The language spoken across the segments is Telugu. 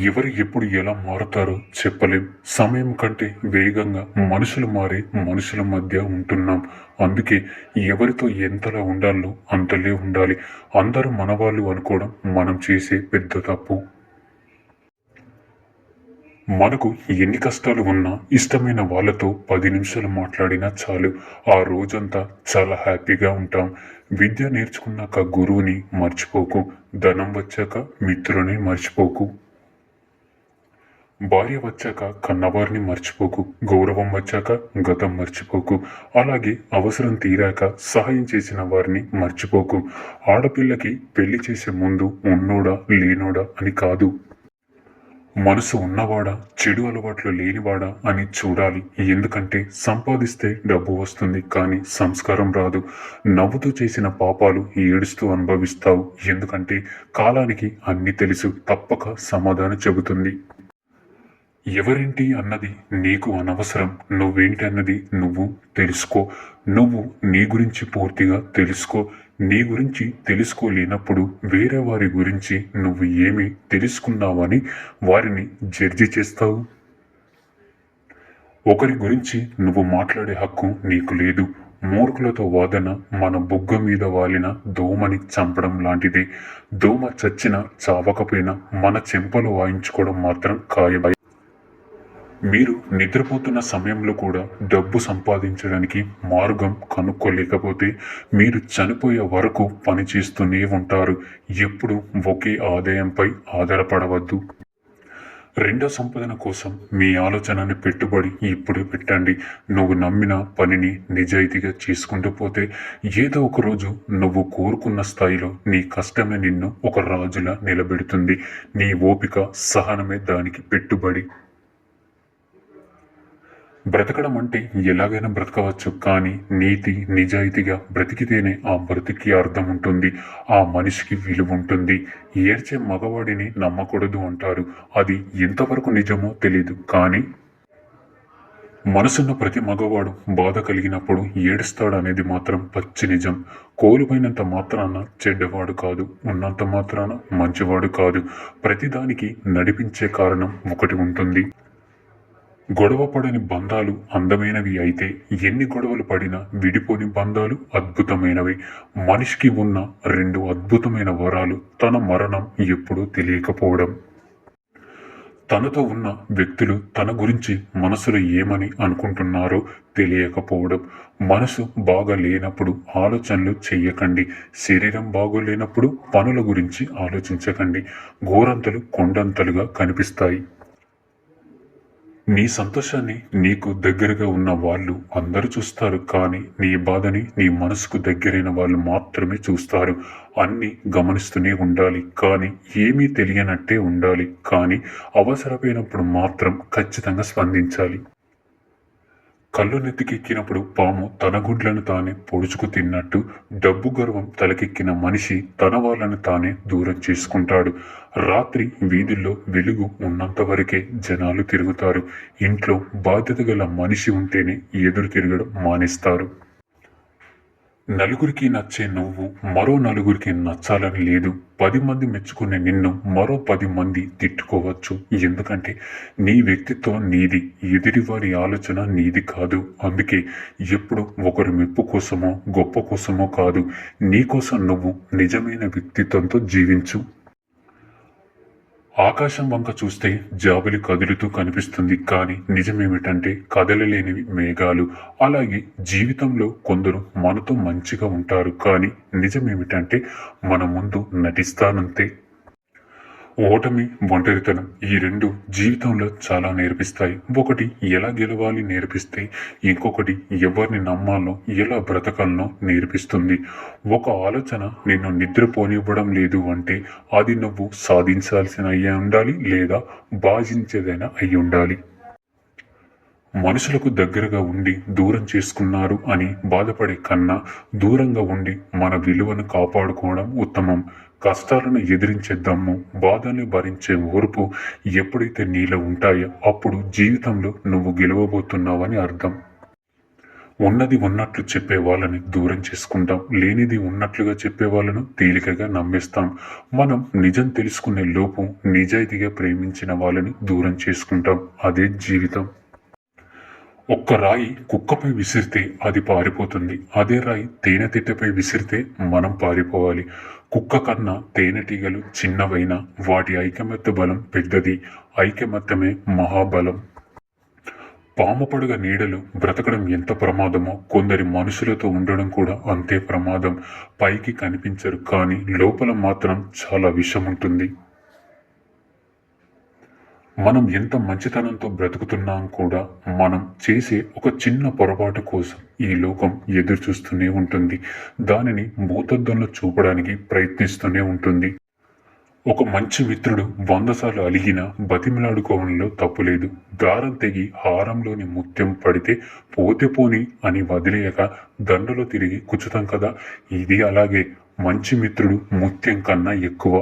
ఎవరు ఎప్పుడు ఎలా మారుతారో చెప్పలేం. సమయం కంటే వేగంగా మనుషులు మారే మనుషుల మధ్య ఉంటున్నాం. అందుకే ఎవరితో ఎంతలా ఉండాలో అంతలే ఉండాలి. అందరూ మనవాళ్ళు అనుకోవడం మనం చేసే పెద్ద తప్పు. మనకు ఎన్ని కష్టాలు ఉన్నా ఇష్టమైన వాళ్ళతో 10 నిమిషాలు మాట్లాడినా చాలు. ఆ రోజంతా చాలా హ్యాపీగా ఉంటాం. విద్య నేర్చుకున్నాక గురువుని మర్చిపోకు. ధనం వచ్చాక మిత్రుని మర్చిపోకు. భార్య వచ్చాక కన్నవారిని మర్చిపోకు. గౌరవం వచ్చాక గతం మర్చిపోకు. అలాగే అవసరం తీరాక సహాయం చేసిన వారిని మర్చిపోకు. ఆడపిల్లకి పెళ్లి చేసే ముందు ఉన్నోడా లేనోడా అని కాదు, మనసు ఉన్నవాడా చెడు అలవాట్లు లేనివాడా అని చూడాలి. ఎందుకంటే సంపాదిస్తే డబ్బు వస్తుంది, కానీ సంస్కారం రాదు. నవ్వుతూ చేసిన పాపాలు ఏడుస్తూ అనుభవిస్తావు. ఎందుకంటే కాలానికి అన్ని తెలుసు, తప్పక సమాధానం చెబుతుంది. ఎవరేంటి అన్నది నీకు అనవసరం. నువ్వేంటి అన్నది నువ్వు తెలుసుకో. నువ్వు నీ గురించి పూర్తిగా తెలుసుకో. నీ గురించి తెలుసుకోలేనప్పుడు వేరే వారి గురించి నువ్వు ఏమి తెలుసుకున్నావని వారిని జడ్జి చేస్తావు. ఒకరి గురించి నువ్వు మాట్లాడే హక్కు నీకు లేదు. మూర్ఖులతో వాదన మన బుగ్గ మీద వాలిన దోమని చంపడం లాంటిదే. దోమ చచ్చినా చావకపోయినా మన చెంపలు వాయించుకోవడం మాత్రం ఖాయం. మీరు నిద్రపోతున్న సమయంలో కూడా డబ్బు సంపాదించడానికి మార్గం కనుక్కోలేకపోతే మీరు చనిపోయే వరకు పనిచేస్తూనే ఉంటారు. ఎప్పుడు ఒకే ఆదాయంపై ఆధారపడవద్దు. రెండో సంపాదన కోసం మీ ఆలోచనని పెట్టుబడి ఇప్పుడే పెట్టండి. నువ్వు నమ్మిన పనిని నిజాయితీగా చేసుకుంటూ పోతే ఏదో ఒక రోజు నువ్వు కోరుకున్న స్థాయిలో నీ కష్టమే నిన్ను ఒక రాజులా నిలబెడుతుంది. నీ ఓపిక సహనమే దానికి పెట్టుబడి. బ్రతకడం అంటే ఎలాగైనా బ్రతకవచ్చు, కానీ నీతి నిజాయితీగా బ్రతికితేనే ఆ బ్రతికి అర్థం ఉంటుంది. ఆ మనిషికి విలువ ఉంటుంది. ఏడ్చే మగవాడిని నమ్మకూడదు అంటారు. అది ఎంతవరకు నిజమో తెలీదు, కానీ మనసున్న ప్రతి మగవాడు బాధ కలిగినప్పుడు ఏడుస్తాడు అనేది మాత్రం పచ్చి నిజం. కోల్పోయినంత మాత్రాన చెడ్డవాడు కాదు, ఉన్నంత మాత్రాన మంచివాడు కాదు. ప్రతిదానికి నడిపించే కారణం ఒకటి ఉంటుంది. గొడవ పడని బంధాలు అందమైనవి అయితే ఎన్ని గొడవలు పడినా విడిపోని బంధాలు అద్భుతమైనవి. మనిషికి ఉన్న 2 అద్భుతమైన వరాలు తన మరణం ఎప్పుడూ తెలియకపోవడం, తనతో ఉన్న వ్యక్తులు తన గురించి మనసులో ఏమని అనుకుంటున్నారో తెలియకపోవడం. మనసు బాగా లేనప్పుడు ఆలోచనలు చెయ్యకండి. శరీరం బాగోలేనప్పుడు పనుల గురించి ఆలోచించకండి. గోరంతలు కొండంతలుగా కనిపిస్తాయి. నీ సంతోషాన్ని నీకు దగ్గరగా ఉన్న వాళ్ళు అందరూ చూస్తారు, కానీ నీ బాధని నీ మనసుకు దగ్గరైన వాళ్ళు మాత్రమే చూస్తారు. అన్నీ గమనిస్తూనే ఉండాలి, కానీ ఏమీ తెలియనట్టే ఉండాలి. కానీ అవసరమైనప్పుడు మాత్రం ఖచ్చితంగా స్పందించాలి. కళ్ళు నెత్తికెక్కినప్పుడు పాము తన గుడ్లను తానే పొడుచుకు తిన్నట్టు డబ్బు గర్వం తలకెక్కిన మనిషి తన వాళ్ళను తానే దూరం చేసుకుంటాడు. రాత్రి వీధుల్లో వెలుగు ఉన్నంత వరకే జనాలు తిరుగుతారు. ఇంట్లో బాధ్యత గల మనిషి ఉంటేనే ఎదురు తిరగడం మానేస్తారు. నలుగురికి నచ్చే నువ్వు మరో నలుగురికి నచ్చాలని లేదు. 10 మంది మెచ్చుకునే నిన్ను మరో 10 మంది తిట్టుకోవచ్చు. ఎందుకంటే నీ వ్యక్తిత్వం నీది, ఎదుటివారి ఆలోచన నీది కాదు. అందుకే ఎప్పుడు ఒకరి మెప్పు కోసమో గొప్ప కోసమో కాదు, నీకోసం నువ్వు నిజమైన వ్యక్తిత్వంతో జీవించు. ఆకాశం వంక చూస్తే జాబిలి కదులుతూ కనిపిస్తుంది, కానీ నిజమేమిటంటే కదలలేనివి మేఘాలు. అలాగే జీవితంలో కొందరు మనతో మంచిగా ఉంటారు, కానీ నిజమేమిటంటే మన ముందు నటిస్తానంతే. ఓటమి, ఒంటరితనం ఈ 2 జీవితంలో చాలా నేర్పిస్తాయి. ఒకటి ఎలా గెలవాలి నేర్పిస్తే, ఇంకొకటి ఎవరిని నమ్మాలో ఎలా బ్రతకాలనో నేర్పిస్తుంది. ఒక ఆలోచన నిన్ను నిద్రపోనివ్వడం లేదు అంటే అది నువ్వు సాధించాల్సిన అయ్యి ఉండాలి, లేదా బాధించేదైనా అయి ఉండాలి. మనుషులకు దగ్గరగా ఉండి దూరం చేసుకున్నారు అని బాధపడే కన్నా దూరంగా ఉండి మన విలువను కాపాడుకోవడం ఉత్తమం. కష్టాలను ఎదిరించే దమ్ము, బాధల్ని భరించే ఓర్పు ఎప్పుడైతే నీలో ఉంటాయో అప్పుడు జీవితంలో నువ్వు గెలవబోతున్నావని అర్థం. ఉన్నది ఉన్నట్లు చెప్పే వాళ్ళని దూరం చేసుకుంటాం. లేనిది ఉన్నట్లుగా చెప్పే వాళ్ళను తేలికగా నమ్మేస్తాం. మనం నిజం తెలుసుకునే లోపు నిజాయితీగా ప్రేమించిన వాళ్ళని దూరం చేసుకుంటాం. అదే జీవితం. ఒక్క రాయి కుక్కపై విసిరితే అది పారిపోతుంది. అదే రాయి తేనెతిట్టపై విసిరితే మనం పారిపోవాలి. కుక్క కన్నా తేనెటీగలు చిన్నవైనా వాటి ఐకమత్య బలం పెద్దది. ఐకమత్యమే మహాబలం. పాము పడగ నీడలో బ్రతకడం ఎంత ప్రమాదమో కొందరి మనుషులతో ఉండడం కూడా అంతే ప్రమాదం. పైకి కనిపించరు కానీ లోపల మాత్రం చాలా విషం ఉంటుంది. మనం ఎంత మంచితనంతో బ్రతుకుతున్నాం కూడా మనం చేసే ఒక చిన్న పొరపాటు కోసం ఈ లోకం ఎదురు చూస్తూనే ఉంటుంది. దానిని భూతద్దంలో చూపడానికి ప్రయత్నిస్తూనే ఉంటుంది. ఒక మంచి మిత్రుడు 100 సార్లు అలిగినా బతిమిలాడుకోవడంలో తప్పులేదు. దారం తెగి హారంలోని ముత్యం పడితే పోతే పోని అని వదిలేయక దండలో తిరిగి కుచ్చుతాం కదా. ఇది అలాగే. మంచి మిత్రుడు ముత్యం కన్నా ఎక్కువ.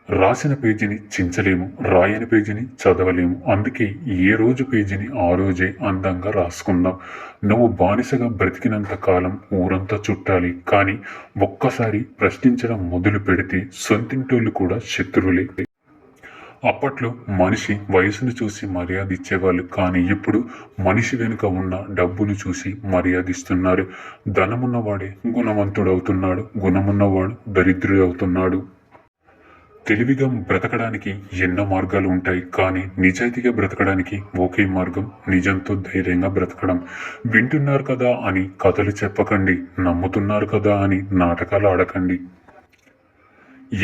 రాసిన పేజీని చించలేము. రాయని పేజీని చదవలేము. అందుకే ఏ రోజు పేజీని ఆ రోజే అందంగా రాసుకుందాం. నువ్వు బానిసగా బ్రతికినంత కాలం ఊరంతా చుట్టాలి. కానీ ఒక్కసారి ప్రశ్నించడం మొదలు పెడితే సొంతింటోళ్ళు కూడా శత్రువులే. అప్పట్లో మనిషి వయసును చూసి మర్యాద ఇచ్చేవాళ్ళు. కానీ ఇప్పుడు మనిషి వెనుక ఉన్న డబ్బును చూసి మర్యాదిస్తున్నారు. ధనమున్నవాడే గుణవంతుడవుతున్నాడు. గుణమున్నవాడు దరిద్రుడవుతున్నాడు. తెలివిగా బ్రతకడానికి ఎన్నో మార్గాలు ఉంటాయి. కానీ నిజాయితీగా బ్రతకడానికి ఒకే మార్గం. నిజంతో ధైర్యంగా బ్రతకడం. వింటున్నారు కదా అని కథలు చెప్పకండి. నమ్ముతున్నారు కదా అని నాటకాలు ఆడకండి.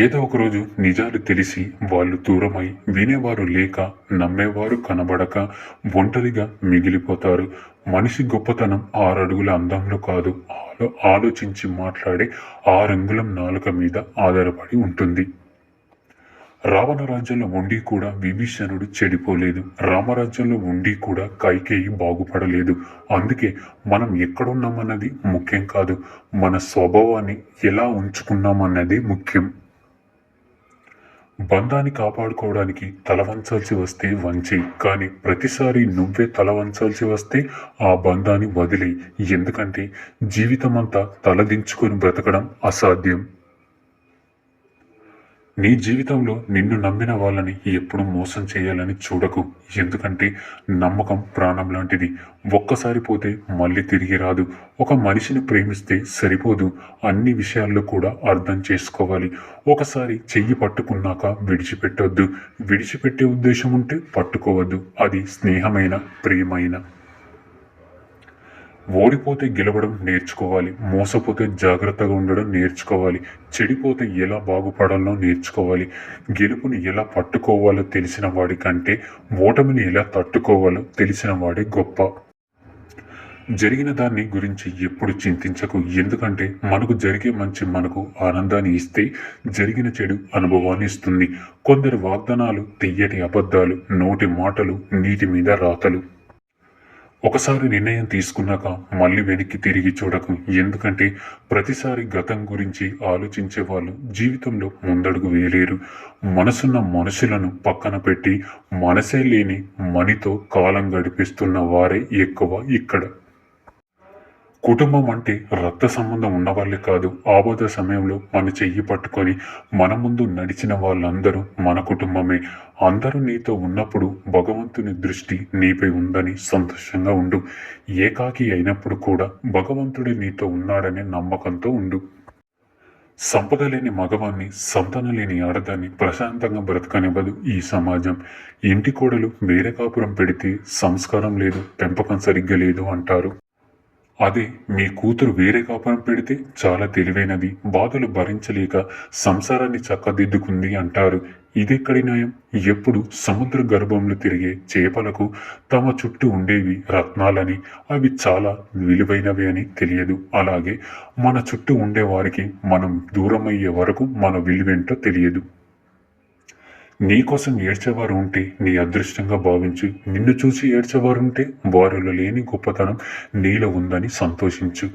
ఏదో ఒకరోజు నిజాలు తెలిసి వాళ్ళు దూరమై వినేవారు లేక నమ్మేవారు కనబడక ఒంటరిగా మిగిలిపోతారు. మనిషి గొప్పతనం 6 అడుగుల అందంలో కాదు, ఆలోచించి మాట్లాడే 6 అంగుళం నాలుక మీద ఆధారపడి ఉంటుంది. రావణ రాజ్యంలో ఉండి కూడా విభీషణుడు చెడిపోలేదు. రామరాజ్యంలో ఉండి కూడా కైకేయి బాగుపడలేదు. అందుకే మనం ఎక్కడున్నామన్నది ముఖ్యం కాదు, మన స్వభావాన్ని ఎలా ఉంచుకున్నామన్నదే ముఖ్యం. బంధాన్ని కాపాడుకోవడానికి తల వంచాల్సి వస్తే వంచి, కానీ ప్రతిసారి నువ్వే తల వంచాల్సి వస్తే ఆ బంధాన్ని వదిలి. ఎందుకంటే జీవితమంతా తలదించుకొని బ్రతకడం అసాధ్యం. నీ జీవితంలో నిన్ను నమ్మిన వాళ్ళని ఎప్పుడు మోసం చేయాలని చూడకు. ఎందుకంటే నమ్మకం ప్రాణం లాంటిది. ఒక్కసారి పోతే మళ్ళీ తిరిగి రాదు. ఒక మనిషిని ప్రేమిస్తే సరిపోదు, అన్ని విషయాల్లో కూడా అర్థం చేసుకోవాలి. ఒకసారి చెయ్యి పట్టుకున్నాక విడిచిపెట్టొద్దు. విడిచిపెట్టే ఉద్దేశం ఉంటే పట్టుకోవద్దు. అది స్నేహమైన ప్రేమైన. ఓడిపోతే గెలవడం నేర్చుకోవాలి. మోసపోతే జాగ్రత్తగా ఉండడం నేర్చుకోవాలి. చెడిపోతే ఎలా బాగుపడాలో నేర్చుకోవాలి. గెలుపుని ఎలా పట్టుకోవాలో తెలిసిన వాడి కంటే ఓటమిని ఎలా తట్టుకోవాలో తెలిసిన వాడే గొప్ప. జరిగిన దాన్ని గురించి ఎప్పుడు చింతించకు. ఎందుకంటే మనకు జరిగే మంచి మనకు ఆనందాన్ని ఇస్తే జరిగిన చెడు అనుభవాన్ని ఇస్తుంది. కొందరు వాగ్దానాలు తియ్యటి అబద్ధాలు, నోటి మాటలు నీటి మీద రాతలు. ఒకసారి నిర్ణయం తీసుకున్నాక మళ్ళీ వెనక్కి తిరిగి చూడకు. ఎందుకంటే ప్రతిసారి గతం గురించి ఆలోచించే వాళ్ళు జీవితంలో ముందడుగు వేయలేరు. మనసున్న మనుషులను పక్కన పెట్టి మనసే లేని మనితో కాలం గడిపిస్తున్న వారే ఎక్కువ ఇక్కడ. కుటుంబం అంటే రక్త సంబంధం ఉన్నవాళ్ళే కాదు, ఆపద సమయంలో మన చెయ్యి పట్టుకొని మన ముందు నడిచిన వాళ్ళందరూ మన కుటుంబమే. అందరూ నీతో ఉన్నప్పుడు భగవంతుని దృష్టి నీపై ఉందని సంతోషంగా ఉండు. ఏకాకి అయినప్పుడు కూడా భగవంతుడే నీతో ఉన్నాడనే నమ్మకంతో ఉండు. సంపద లేని మగవాన్ని, సంతానం లేని ఆడదాన్ని ప్రశాంతంగా బ్రతకనివ్వదు ఈ సమాజం. ఇంటి కోడలు వేరే కాపురం పెడితే సంస్కారం లేదు, పెంపకం సరిగ్గా లేదు అంటారు. అదే మీ కూతురు వేరే కాపురం పెడితే చాలా తెలివైనది, బాధలు భరించలేక సంసారాన్ని చక్కదిద్దుకుంది అంటారు. ఇదెక్కడి న్యాయం? ఎప్పుడు సముద్ర గర్భంలో తిరిగే చేపలకు తమ చుట్టూ ఉండేవి రత్నాలని, అవి చాలా విలువైనవి అని తెలియదు. అలాగే మన చుట్టూ ఉండే వారికి మనం దూరమయ్యే వరకు మన విలువేంటో తెలియదు. నీకోసం ఏడ్చేవారు ఉంటే నీ అదృష్టంగా భావించు. నిన్ను చూసి ఏడ్చేవారుంటే వారిలో లేని గొప్పతనం నీలో ఉందని సంతోషించు.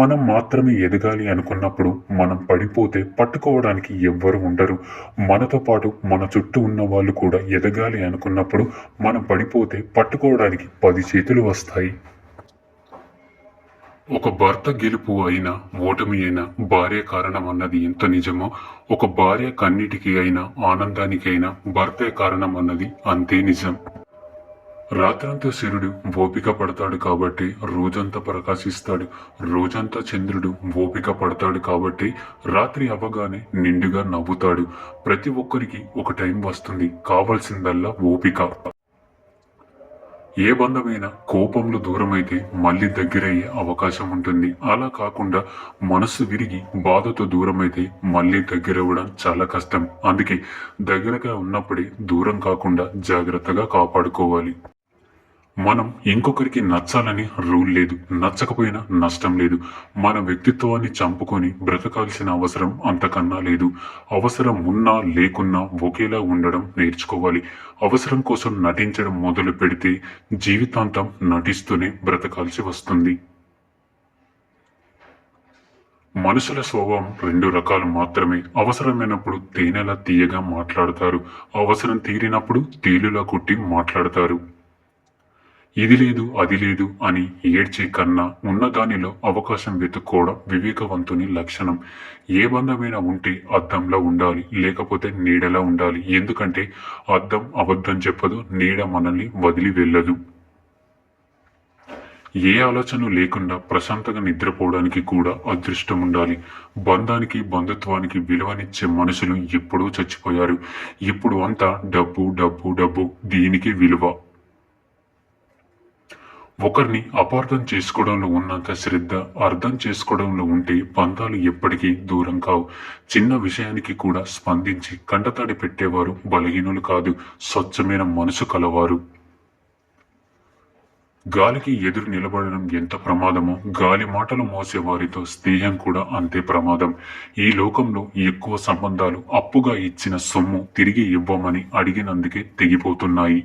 మనం మాత్రమే ఎదగాలి అనుకున్నప్పుడు మనం పడిపోతే పట్టుకోవడానికి ఎవ్వరు ఉండరు. మనతో పాటు మన చుట్టూ ఉన్న వాళ్ళు కూడా ఎదగాలి అనుకున్నప్పుడు మనం పడిపోతే పట్టుకోవడానికి 10 చేతులు వస్తాయి. ఒక భర్త గెలుపు అయినా, ఓటమి అయినా భార్య కారణం అన్నది ఎంత నిజమో, ఒక భార్య కన్నిటికి అయినా, ఆనందానికైనా భర్తే కారణం అన్నది అంతే నిజం. రాత్రంతా సూర్యుడు ఓపిక పడతాడు కాబట్టి రోజంతా ప్రకాశిస్తాడు. రోజంతా చంద్రుడు ఓపిక పడతాడు కాబట్టి రాత్రి అవ్వగానే నిండుగా నవ్వుతాడు. ప్రతి ఒక్కరికి ఒక టైం వస్తుంది. కావాల్సిందల్లా ఓపిక. ఏ బంధమైనా కోపంలో దూరమైతే మళ్ళీ దగ్గరయ్యే అవకాశం ఉంటుంది. అలా కాకుండా మనస్సు విరిగి బాధతో దూరమైతే మళ్ళీ దగ్గరవ్వడం చాలా కష్టం. అందుకే దగ్గరగా ఉన్నప్పుడే దూరం కాకుండా జాగ్రత్తగా కాపాడుకోవాలి. మనం ఇంకొకరికి నచ్చాలని రూల్ లేదు. నచ్చకపోయినా నష్టం లేదు. మన వ్యక్తిత్వాన్ని చంపుకొని బ్రతకాల్సిన అవసరం అంతకన్నా లేదు. అవసరం ఉన్నా లేకున్నా ఒకేలా ఉండడం నేర్చుకోవాలి. అవసరం కోసం నటించడం మొదలు పెడితే జీవితాంతం నటిస్తూనే బ్రతకాల్సి వస్తుంది. మనుషుల స్వభావం రెండు రకాలు మాత్రమే. అవసరమైనప్పుడు తేనెలా తీయగా మాట్లాడతారు. అవసరం తీరినప్పుడు తేలులా కొట్టి మాట్లాడతారు. ఇది లేదు అది లేదు అని ఏడ్చే కన్నా ఉన్నదానిలో అవకాశం వెతుక్కోవడం వివేకవంతుని లక్షణం. ఏ బంధమైనా ఉంటే అద్దంలా ఉండాలి, లేకపోతే నీడలా ఉండాలి. ఎందుకంటే అద్దం అబద్ధం చెప్పదు, నీడ మనల్ని వదిలి వెళ్ళదు. ఏ ఆలోచన లేకుండా ప్రశాంతంగా నిద్రపోవడానికి కూడా అదృష్టం ఉండాలి. బంధానికి బంధుత్వానికి విలువనిచ్చే మనుషులు ఎప్పుడూ చచ్చిపోయారు. ఇప్పుడు అంతా డబ్బు డబ్బు డబ్బు, దీనికి విలువ. ఒకరిని అపార్థం చేసుకోవడంలో ఉన్నంత శ్రద్ధ అర్థం చేసుకోవడంలో ఉంటే బంధాలు ఎప్పటికీ దూరం కావు. చిన్న విషయానికి కూడా స్పందించి కంటతడి పెట్టేవారు బలహీనులు కాదు, స్వచ్ఛమైన మనసు కలవారు. గాలికి ఎదురు నిలబడడం ఎంత ప్రమాదమో, గాలి మాటలు మోసేవారితో స్నేహం కూడా అంతే ప్రమాదం. ఈ లోకంలో ఎక్కువ సంబంధాలు అప్పుగా ఇచ్చిన సొమ్ము తిరిగి ఇవ్వమని అడిగినందుకే తెగిపోతున్నాయి.